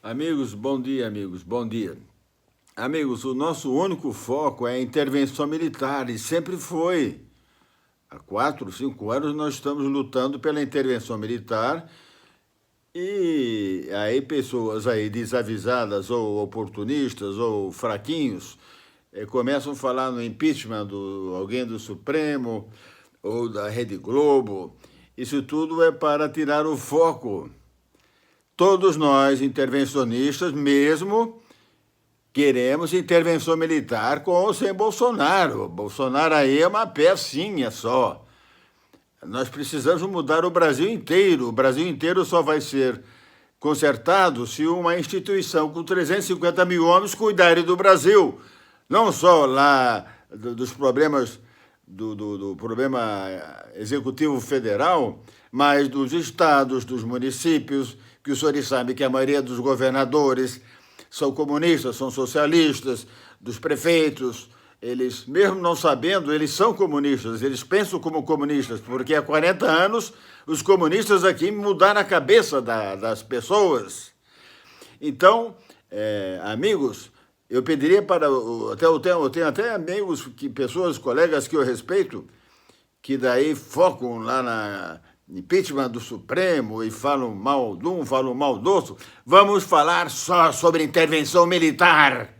Amigos, bom dia, amigos, bom dia. Amigos, o nosso único foco é a intervenção militar e sempre foi. Há 4, 5 anos nós estamos lutando pela intervenção militar e aí pessoas aí desavisadas ou oportunistas ou fraquinhos começam a falar no impeachment de alguém do Supremo ou da Rede Globo. Isso tudo é para tirar o foco. Todos nós, intervencionistas, mesmo queremos intervenção militar com ou sem Bolsonaro. Bolsonaro aí é uma pecinha só. Nós precisamos mudar o Brasil inteiro. O Brasil inteiro só vai ser consertado se uma instituição com 350 mil homens cuidarem do Brasil. Não só lá dos problemas do problema executivo federal, mas dos estados, dos municípios, que os senhores sabem que a maioria dos governadores são comunistas, são socialistas, dos prefeitos, eles, mesmo não sabendo, eles são comunistas, eles pensam como comunistas, porque há 40 anos os comunistas aqui mudaram a cabeça das pessoas. Então, amigos, eu pediria para... Eu tenho até amigos, pessoas, colegas que eu respeito, que daí focam lá na impeachment do Supremo e falam mal de um, falam mal do outro. Vamos falar só sobre intervenção militar.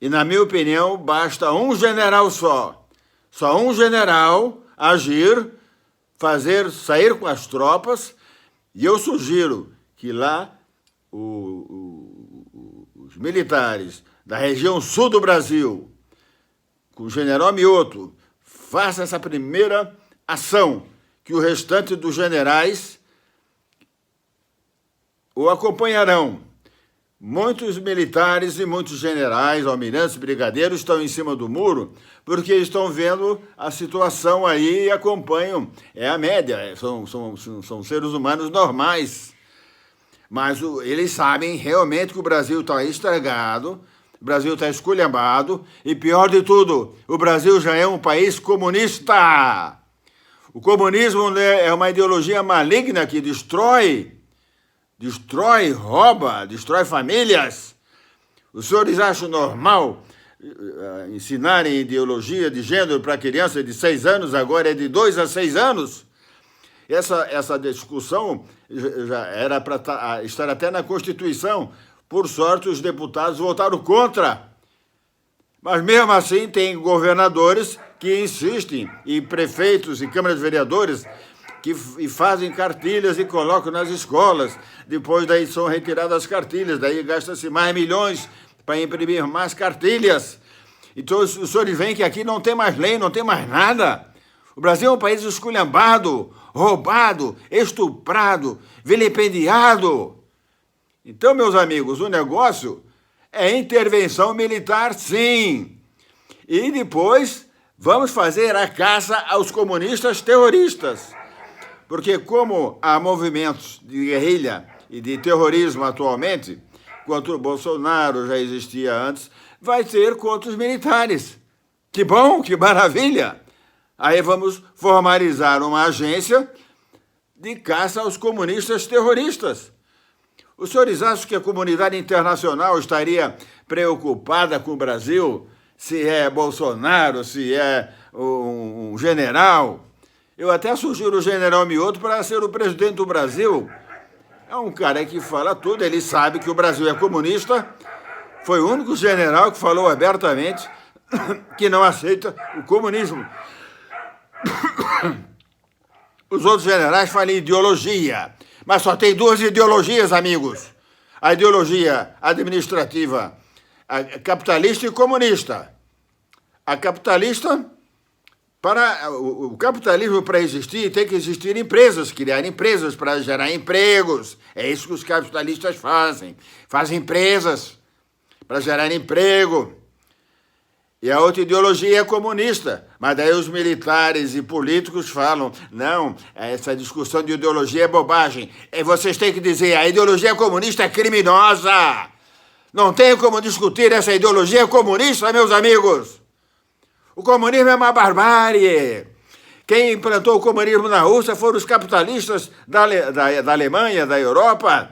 E, na minha opinião, basta um general só. Só um general agir, sair com as tropas, e eu sugiro que lá os militares da região sul do Brasil, com o general Mioto, faça essa primeira ação, que o restante dos generais o acompanharão. Muitos militares e muitos generais, almirantes, brigadeiros estão em cima do muro porque estão vendo a situação aí e acompanham. É a média, são seres humanos normais. Mas eles sabem realmente que o Brasil está estragado, o Brasil está esculhambado e, pior de tudo, o Brasil já é um país comunista. O comunismo é uma ideologia maligna que destrói, rouba, destrói famílias. Os senhores acham normal ensinarem ideologia de gênero para criança de 6 anos, agora é de 2 a 6 anos? Essa discussão já era para estar até na Constituição. Por sorte, os deputados votaram contra. Mas, mesmo assim, tem governadores que insistem, e prefeitos e câmaras de vereadores que fazem cartilhas e colocam nas escolas. Depois daí são retiradas as cartilhas, daí gasta-se mais milhões para imprimir mais cartilhas. Então, os senhores veem que aqui não tem mais lei, não tem mais nada. O Brasil é um país esculhambado, roubado, estuprado, vilipendiado. Então, meus amigos, o negócio é intervenção militar, sim. E depois vamos fazer a caça aos comunistas terroristas. Porque como há movimentos de guerrilha e de terrorismo atualmente, contra o Bolsonaro já existia antes, vai ser contra os militares. Que bom, que maravilha! Aí vamos formalizar uma agência de caça aos comunistas terroristas. Os senhores acham que a comunidade internacional estaria preocupada com o Brasil, se é Bolsonaro, se é um general? Eu até sugiro o general Mioto para ser o presidente do Brasil. É um cara que fala tudo, ele sabe que o Brasil é comunista, foi o único general que falou abertamente que não aceita o comunismo. Os outros generais falam em ideologia, mas só tem 2 ideologias, amigos. A ideologia administrativa, a capitalista e comunista. A capitalista, para o capitalismo para existir, tem que existir empresas, criar empresas para gerar empregos. É isso que os capitalistas fazem. Fazem empresas para gerar emprego. E a outra ideologia é comunista, mas daí os militares e políticos falam, não, essa discussão de ideologia é bobagem. E vocês têm que dizer, a ideologia comunista é criminosa. Não tem como discutir essa ideologia comunista, meus amigos. O comunismo é uma barbárie. Quem implantou o comunismo na Rússia foram os capitalistas da Alemanha, da Europa.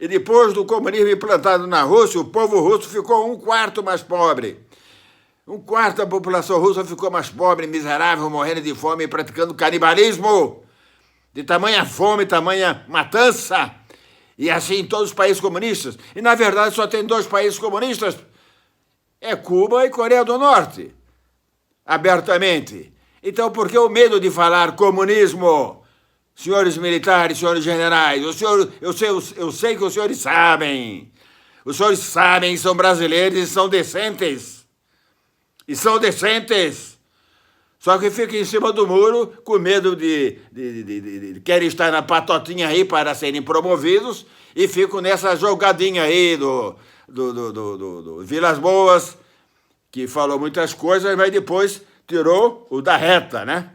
E depois do comunismo implantado na Rússia, o povo russo ficou 1/4 mais pobre. 1/4 da população russa ficou mais pobre, miserável, morrendo de fome e praticando canibalismo. De tamanha fome, tamanha matança. E assim em todos os países comunistas. E, na verdade, só tem 2 países comunistas. É Cuba e Coreia do Norte. Abertamente. Então, por que o medo de falar comunismo? Senhores militares, senhores generais, eu sei que os senhores sabem. Os senhores sabem, são brasileiros e são decentes. E são decentes. Só que ficam em cima do muro com medo de querem estar na patotinha aí para serem promovidos e ficam nessa jogadinha aí do Vilas Boas, que falou muitas coisas, mas depois tirou o da reta, né?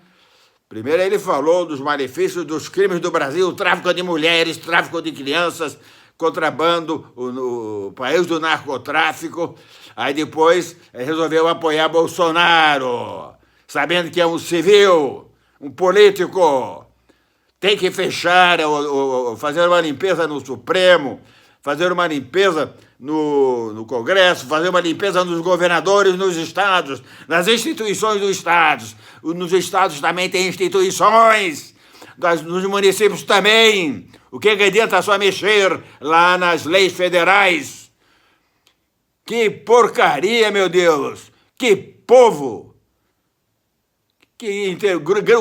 Primeiro ele falou dos malefícios dos crimes do Brasil, tráfico de mulheres, tráfico de crianças, contrabando, o país do narcotráfico. Aí depois resolveu apoiar Bolsonaro, sabendo que é um civil, um político. Tem que fechar, fazer uma limpeza no Supremo, fazer uma limpeza no Congresso, fazer uma limpeza nos governadores, nos estados, nas instituições dos estados. Nos estados também tem instituições, nos municípios também. O que adianta só mexer lá nas leis federais? Que porcaria, meu Deus! Que povo!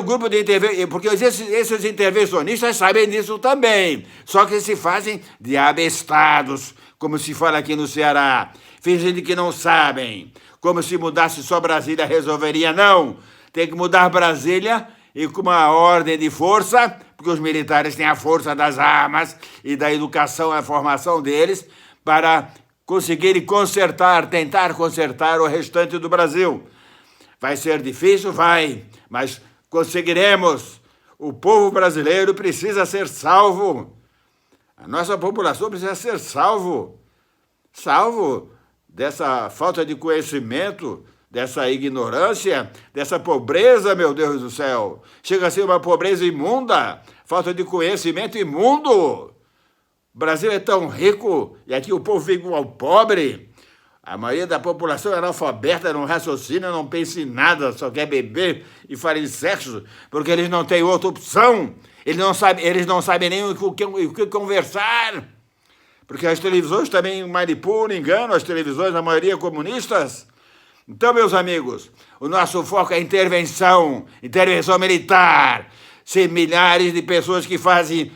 Grupo de intervenção, porque esses intervencionistas sabem disso também, só que se fazem de abestados, como se fala aqui no Ceará, fingindo que não sabem, como se mudasse só Brasília resolveria. Não, tem que mudar Brasília e com uma ordem de força, porque os militares têm a força das armas e da educação, a formação deles, para conseguirem consertar, tentar consertar o restante do Brasil. Vai ser difícil? Vai, mas conseguiremos. O povo brasileiro precisa ser salvo. A nossa população precisa ser salvo dessa falta de conhecimento, dessa ignorância, dessa pobreza, meu Deus do céu. Chega a ser uma pobreza imunda, falta de conhecimento imundo. O Brasil é tão rico e aqui o povo vive igual pobre. A maioria da população é analfabeta, não raciocina, não pensa em nada, só quer beber e falar em sexo, porque eles não têm outra opção. Eles não sabem nem o que conversar, porque as televisões também manipulam, enganam, as televisões, a maioria comunistas. Então, meus amigos, o nosso foco é intervenção militar. Sem milhares de pessoas que fazem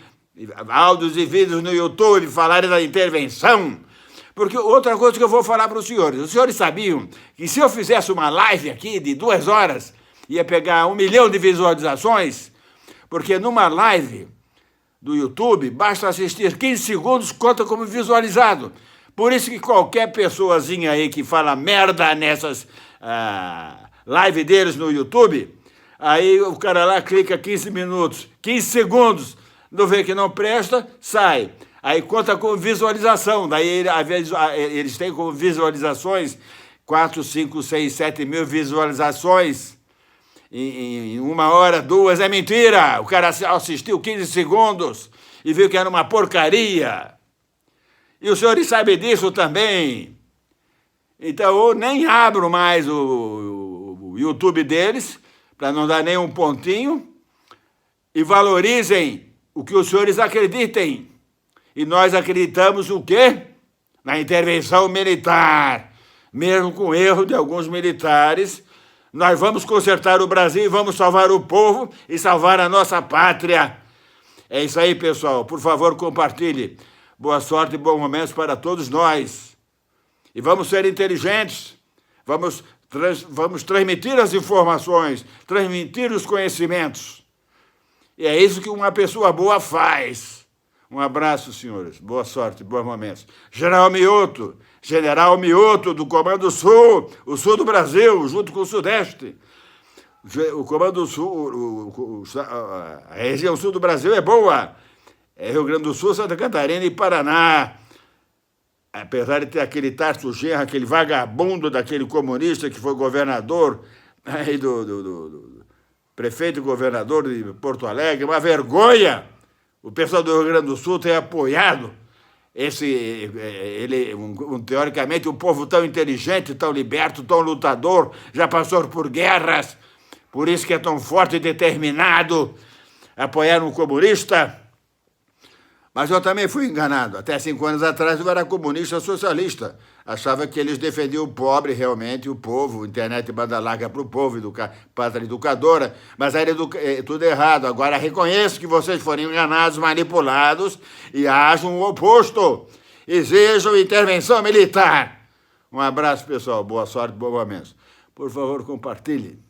áudios e vídeos no YouTube falarem da intervenção. Porque outra coisa que eu vou falar para os senhores sabiam que se eu fizesse uma live aqui de 2 horas, ia pegar 1 milhão de visualizações? Porque numa live do YouTube, basta assistir 15 segundos, conta como visualizado. Por isso que qualquer pessoazinha aí que fala merda nessas lives deles no YouTube, aí o cara lá clica 15 minutos, 15 segundos, não vê que não presta, sai. Aí conta com visualização, daí às vezes eles têm como visualizações 4, 5, 6, 7 mil visualizações em 1 hora, 2, é mentira. O cara assistiu 15 segundos e viu que era uma porcaria. E os senhores sabem disso também. Então eu nem abro mais o YouTube deles, para não dar nem um pontinho, e valorizem o que os senhores acreditem. E nós acreditamos o quê? Na intervenção militar. Mesmo com erro de alguns militares, nós vamos consertar o Brasil e vamos salvar o povo e salvar a nossa pátria. É isso aí, pessoal. Por favor, compartilhe. Boa sorte e bons momentos para todos nós. E vamos ser inteligentes. Vamos transmitir as informações, transmitir os conhecimentos. E é isso que uma pessoa boa faz. Um abraço, senhores. Boa sorte, bons momentos. General Mioto, do Comando Sul, o sul do Brasil, junto com o Sudeste. O Comando Sul, a região sul do Brasil é boa. É Rio Grande do Sul, Santa Catarina e Paraná. Apesar de ter aquele Tarso Genro, aquele vagabundo daquele comunista que foi governador, aí do prefeito e governador de Porto Alegre, uma vergonha. O pessoal do Rio Grande do Sul tem apoiado teoricamente, um povo tão inteligente, tão liberto, tão lutador, já passou por guerras, por isso que é tão forte e determinado a apoiar um comunista. Mas eu também fui enganado. Até 5 anos atrás eu era comunista socialista. Achava que eles defendiam o pobre, realmente, o povo, internet banda larga para o povo, pátria educadora, mas era tudo errado. Agora reconheço que vocês foram enganados, manipulados e ajam o oposto. Exijam intervenção militar. Um abraço, pessoal. Boa sorte, bom momento. Por favor, compartilhe.